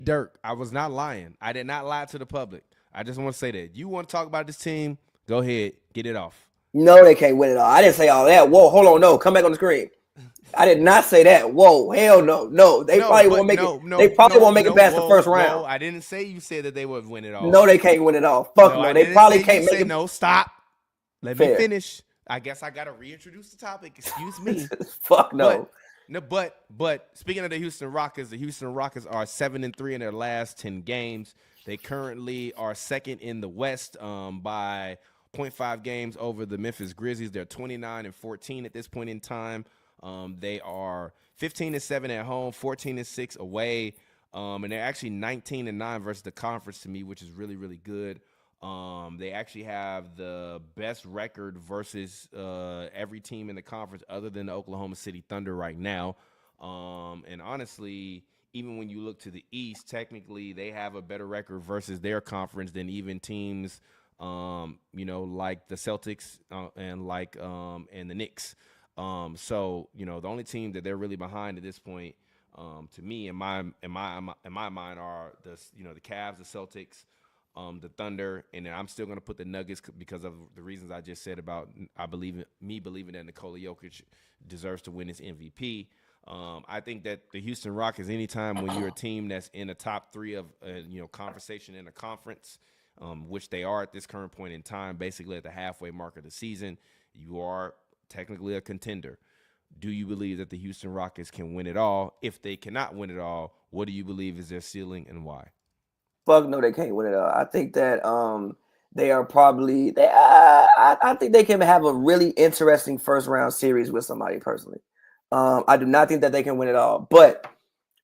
Dirk, I was not lying. I did not lie to the public. I just want to say that. You want to talk about this team? Go ahead, get it off. No, they can't win it all. I didn't say all that. Whoa, hold on, no, come back on the screen. I did not say that. Whoa, hell no, no. They No, probably won't but make it. no, They no, probably no, won't make it no. past the Whoa, first whoa. round. I didn't say you said that they would win it all. No, they can't win it all. Fuck No, no. I They didn't probably say you can't make said it. no. Stop. Let me Fair. finish. I guess I gotta reintroduce the topic. Excuse me. Fuck But no. no, but speaking of the Houston Rockets are 7-3 in their last 10 games. They currently are second in the West by 0.5 games over the Memphis Grizzlies. They're 29-14 at this point in time. They are 15-7 at home, 14-6 away, and they're actually 19-9 versus the conference to me, which is really, really good. They actually have the best record versus every team in the conference other than the Oklahoma City Thunder right now. And honestly, even when you look to the East, technically they have a better record versus their conference than even teams, like the Celtics and the Knicks. So the only team that they're really behind at this point, to me, in my mind, are the Cavs, the Celtics, the Thunder, and then I'm still going to put the Nuggets because of the reasons I just said about believing that Nikola Jokic deserves to win his MVP. I think that the Houston Rockets, anytime when you're a team that's in the top three of conversation in a conference, which they are at this current point in time, basically at the halfway mark of the season, you are technically a contender. Do you believe that the Houston Rockets can win it all? If they cannot win it all, what do you believe is their ceiling and why? Fuck no, they can't win it all. I think that they are probably they. I think they can have a really interesting first round series with somebody personally. I do not think that they can win it all, but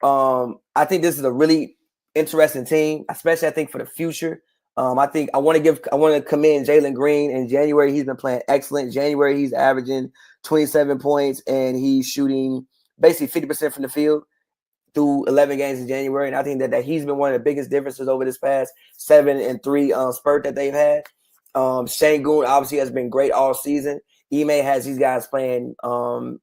I think this is a really interesting team, especially I think for the future. I think I want to commend Jalen Green. In January, he's been playing excellent. January, he's averaging 27 points and he's shooting basically 50% from the field through 11 games in January. And I think that he's been one of the biggest differences over this past 7-3 spurt that they've had. Şengün obviously has been great all season. Ime has these guys playing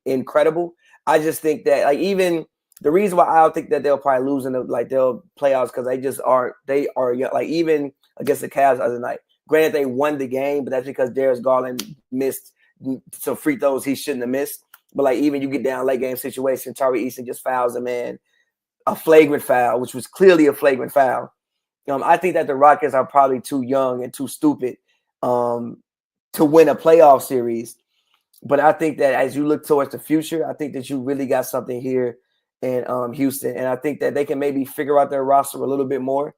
incredible. I just think that even the reason why I don't think that they'll probably lose in they'll playoffs because they are even against the Cavs the other night. Granted, they won the game, but that's because Darius Garland missed some free throws he shouldn't have missed. But even you get down late game situation, Tari Eason just fouls a man, a flagrant foul, which was clearly a flagrant foul. I think that the Rockets are probably too young and too stupid to win a playoff series. But I think that as you look towards the future, I think that you really got something here in Houston. And I think that they can maybe figure out their roster a little bit more.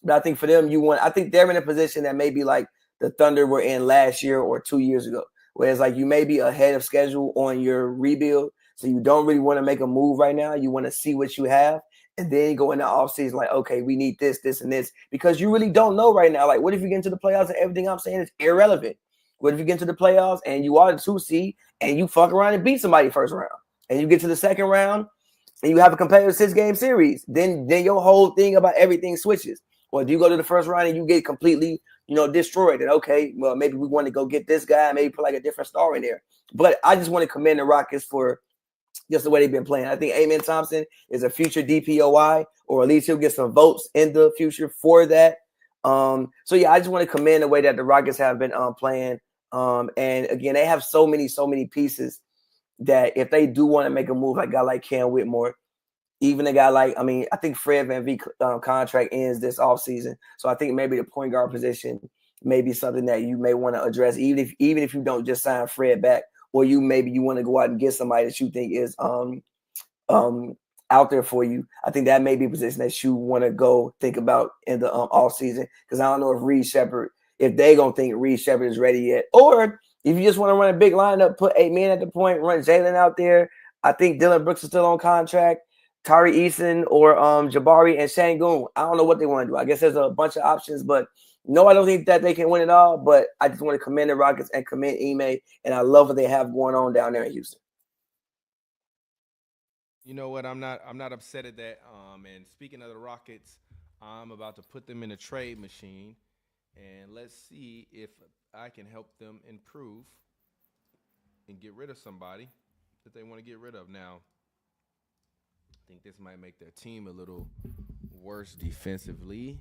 But I think for them, I think they're in a position that maybe like the Thunder were in last year or 2 years ago. Whereas you may be ahead of schedule on your rebuild. So you don't really want to make a move right now. You want to see what you have. And then go in the offseason okay, we need this, this, and this. Because you really don't know right now. What if you get into the playoffs and everything I'm saying is irrelevant? What if you get into the playoffs and you are the 2 seed and you fuck around and beat somebody first round? And you get to the second round and you have a competitive 6-game series. Then your whole thing about everything switches. Or do you go to the first round and you get completely, destroyed? And okay, well, maybe we want to go get this guy, maybe put a different star in there. But I just want to commend the Rockets for just the way they've been playing. I think Amen Thompson is a future DPOY, or at least he'll get some votes in the future for that. So yeah, I just want to commend the way that the Rockets have been playing. And again, they have so many pieces that if they do want to make a move, like a guy like Cam Whitmore, even a guy I think Fred VanVleet contract ends this offseason. So I think maybe the point guard position may be something that you may want to address, even if you don't just sign Fred back, or you want to go out and get somebody that you think is out there for you. I think that may be a position that you want to go think about in the off season, because I don't know if they gonna think Reed Shepherd is ready yet, or if you just want to run a big lineup, put 8 men at the point, run Jalen out there. I think Dylan Brooks is still on contract. Tari Eason or Jabari and Şengün. I don't know what they want to do. I guess there's a bunch of options, but no, I don't think that they can win it all. But I just want to commend the Rockets and commend Ime, and I love what they have going on down there in Houston. You know what? I'm not upset at that. And speaking of the Rockets, I'm about to put them in a trade machine, and let's see if I can help them improve and get rid of somebody that they want to get rid of. Now, I think this might make their team a little worse defensively.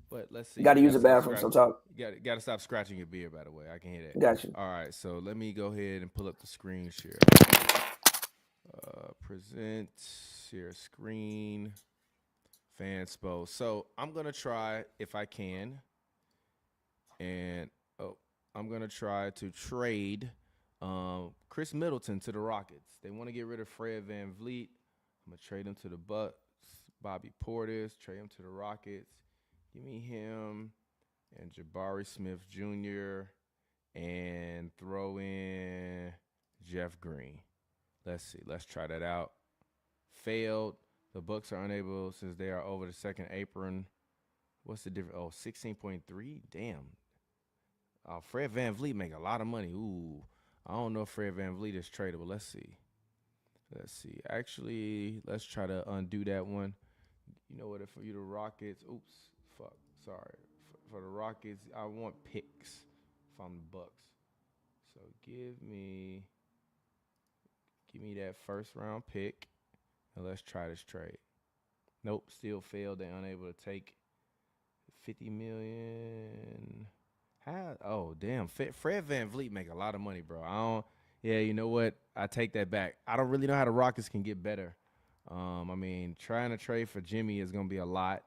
But let's see. Got to You use the gotta stop bathroom, so scratching. talk. You got to stop scratching your beard, by the way. I can hear that. Got you. All right, so let me go ahead and pull up the screen share. Present share screen. Fanspo. So I'm gonna try if I can, and I'm gonna try to trade Chris Middleton to the Rockets. They want to get rid of Fred VanVleet. I'm gonna trade him to the Bucks. Bobby Portis, trade him to the Rockets. Give me him and Jabari Smith Jr. and throw in Jeff Green. Let's see. Let's try that out. Failed. The Bucks are unable since they are over the second apron. What's the difference? Oh, 16.3? Damn. Fred VanVleet make a lot of money. Ooh. I don't know if Fred VanVleet is tradable. Let's see. Actually, let's try to undo that one. You know what? For you, the Rockets. Oops. Fuck. Sorry. For the Rockets, I want picks from the Bucks. So give me that first round pick, and let's try this trade. Nope, still failed. They're unable to take $50 million. How? Oh, damn. Fred VanVleet make a lot of money, bro. Yeah, you know what? I take that back. I don't really know how the Rockets can get better. I mean, trying to trade for Jimmy is going to be a lot.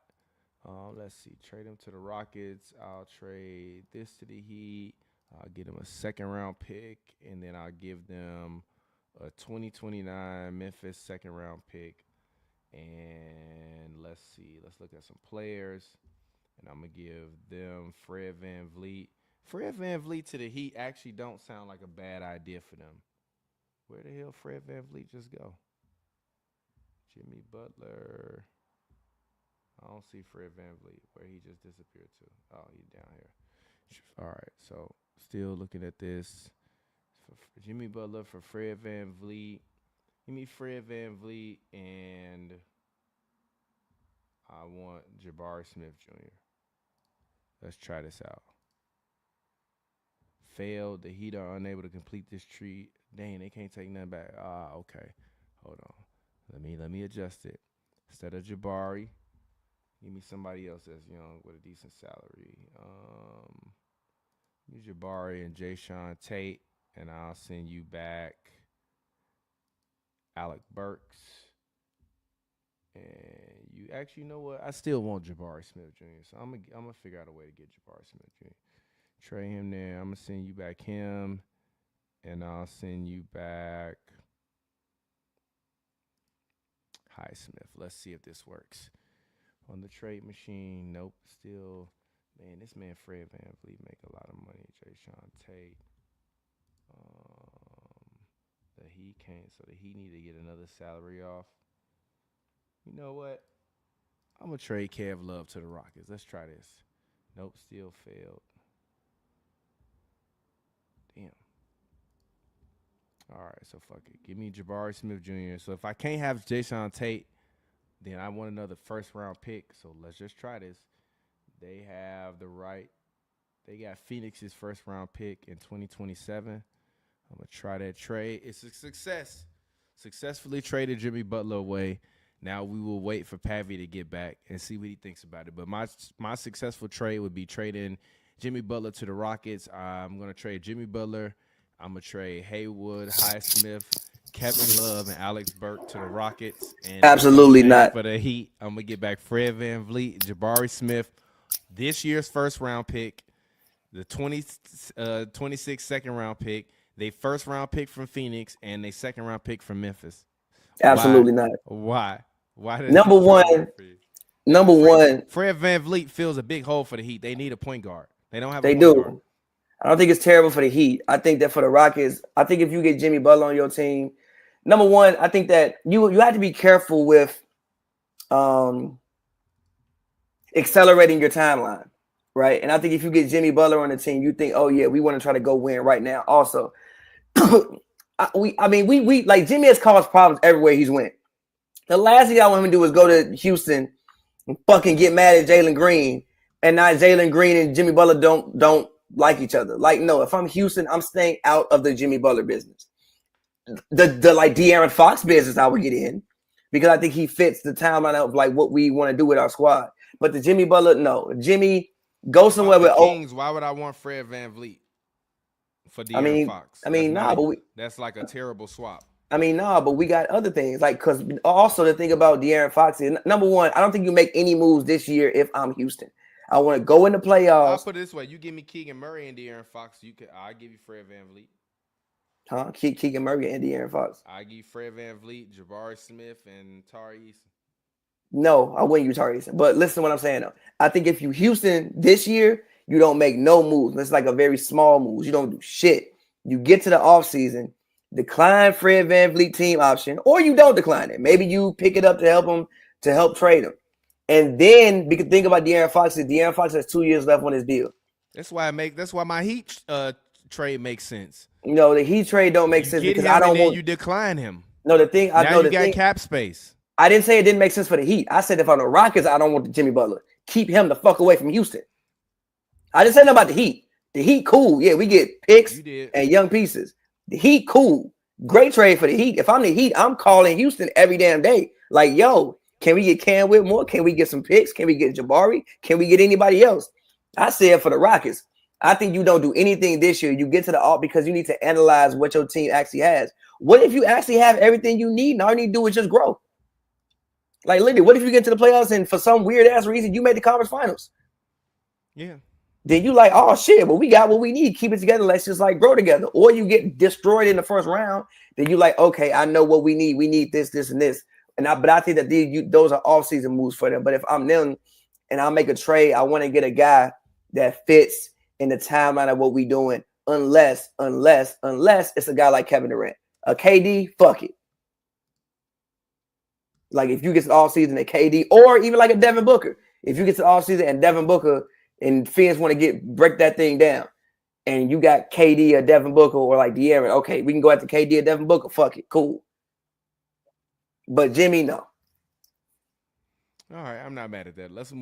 Let's see. Trade him to the Rockets. I'll trade this to the Heat. I'll get him a second-round pick, and then I'll give them a 2029 Memphis second-round pick. And let's see. Let's look at some players. And I'm going to give them Fred VanVleet. Fred VanVleet to the Heat actually don't sound like a bad idea for them. Where the hell Fred VanVleet just go? Jimmy Butler. I don't see Fred VanVleet. Where he just disappeared to. Oh, he's down here. All right, so still looking at this. For Jimmy Butler for Fred VanVleet. Give me Fred VanVleet, and I want Jabari Smith Jr. Let's try this out. Failed. The Heat are unable to complete this tree. Dang, they can't take nothing back. Okay. Hold on. Let me adjust it. Instead of Jabari, give me somebody else that's young with a decent salary. Use Jabari and Jayshawn Tate, and I'll send you back Alec Burks. And you actually know what? I still want Jabari Smith Jr., so I'm gonna figure out a way to get Jabari Smith Jr. Trade him there. I'm gonna send you back him, and I'll send you back Highsmith. Let's see if this works. On the trade machine, nope. Still, man, this man Fred VanVleet make a lot of money. Jayshawn Tate. He can't, so he need to get another salary off. You know what? I'm gonna trade Kev Love to the Rockets. Let's try this. Nope, still failed. Damn. All right, so fuck it. Give me Jabari Smith Jr. So if I can't have Jayshawn Tate, then I want another first-round pick. So let's just try this. They have the right. They got Phoenix's first-round pick in 2027. I'm going to try that trade. It's a success. Successfully traded Jimmy Butler away. Now we will wait for Pavy to get back and see what he thinks about it. But my successful trade would be trading Jimmy Butler to the Rockets. I'm going to trade Jimmy Butler. I'm going to trade Haywood, Highsmith, Kevin Love, and Alex Burke to the Rockets. And absolutely not. For the Heat, I'm going to get back Fred VanVleet, Jabari Smith, this year's first-round pick, the 26th second-round pick, they first-round pick from Phoenix, and they second-round pick from Memphis. Absolutely not. Why? Why? Number one. Fred VanVleet fills a big hole for the Heat. They need a point guard. They don't have. They do. I don't think it's terrible for the Heat. I think that for the Rockets, I think if you get Jimmy Butler on your team, number one, I think that you have to be careful with accelerating your timeline, right? And I think if you get Jimmy Butler on the team, you think, oh yeah, we want to try to go win right now. Also, we like Jimmy has caused problems everywhere he's went. The last thing I want him to do is go to Houston and fucking get mad at Jalen Green, and now Jalen Green and Jimmy Butler don't like each other. Like, no, if I'm Houston, I'm staying out of the Jimmy Butler business. The like De'Aaron Fox business I would get in, because I think he fits the timeline of like what we want to do with our squad. But the Jimmy Butler, no. Jimmy, go somewhere with Kings. Why would I want Fred VanVleet for De'Aaron Fox? That's like a terrible swap. But we got other things. Like, because also the thing about De'Aaron Fox is, number one, I don't think you make any moves this year if I'm Houston. I want to go in the playoffs. I'll put it this way. You give me Keegan Murray and De'Aaron Fox, I'll give you Fred VanVleet. Huh? Keegan Murray and De'Aaron Fox. I give Fred VanVleet, Jabari Smith, and Tari Eason. No, I wouldn't use Tari Eason. But listen to what I'm saying, though. I think if you Houston this year, you don't make no moves. It's like a very small moves. You don't do shit. You get to the offseason, decline Fred VanVleet team option, or you don't decline it. Maybe you pick it up to help trade him. And then we can think about De'Aaron Fox. De'Aaron Fox has 2 years left on his deal. That's why my Heat trade makes sense. No, the Heat trade don't make sense because I don't want you decline him. No, the thing I know you got cap space. I didn't say it didn't make sense for the Heat. I said if I'm the Rockets, I don't want the Jimmy Butler. Keep him the fuck away from Houston. I didn't say nothing about the Heat. The Heat cool. Yeah, we get picks and young pieces. The Heat cool. Great trade for the Heat. If I'm the Heat, I'm calling Houston every damn day. Like, yo, can we get Cam Whitmore? Can we get some picks? Can we get Jabari? Can we get anybody else? I said for the Rockets. I think you don't do anything this year. You get to the all because you need to analyze what your team actually has. What if you actually have everything you need and all you need to do is just grow? Like, literally, what if you get to the playoffs and for some weird ass reason you made the conference finals? Yeah. Then you like, oh shit, well, we got what we need. Keep it together. Let's just like grow together. Or you get destroyed in the first round. Then you like, okay, I know what we need. We need this, this, and this. But I think that those are off-season moves for them. But if I'm them and I make a trade, I want to get a guy that fits in the timeline of what we doing, unless it's a guy like Kevin Durant. A KD, fuck it. Like if you get to the offseason, a KD, or even like a Devin Booker. If you get to the offseason and Devin Booker and Phoenix want to break that thing down, and you got KD or Devin Booker or like De'Aaron, okay, we can go after KD or Devin Booker. Fuck it, cool. But Jimmy, no. All right, I'm not mad at that. Let's move.